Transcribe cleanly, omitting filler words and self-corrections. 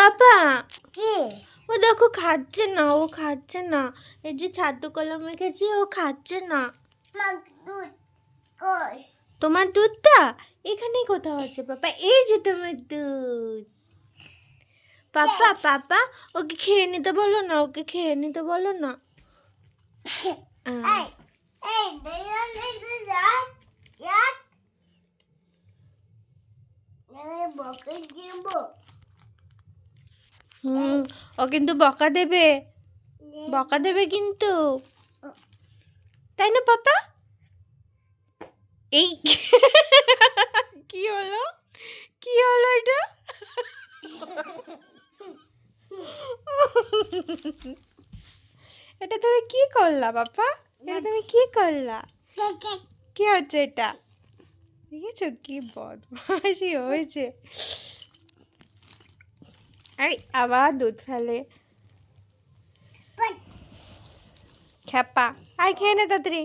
পাপা কি ও দেখো খাচ্ছে না, ও খাচ্ছে না। এই যে ছাতু কলা মেখেছি, ও খাচ্ছে না। মাগ দুধ কই তোমার দুধটা এখানেই কোথাও আছে পাপা, এই যে তোমার দুধ। পাপা পাপা ওকে খেয়ে নিতে বলো না, ওকে খেয়ে নিতে বলো না। এই এই বেলা নেই যাক যাক আমি বকে দিব ও কিন্তু বকা দেবে, বকা দেবে কিন্তু, তাই না পাপা? এই কি হলো, কি হলো এটা? এটা তুমি কি করলা পাপা, এটা তুমি কি করলা? কি হচ্ছে এটা? দেখেছো কি বদমাশি হয়েছে। এই আবার দুধ ফেলে, খ্যাপা। আয় খেয়ে নে তাড়াতাড়ি।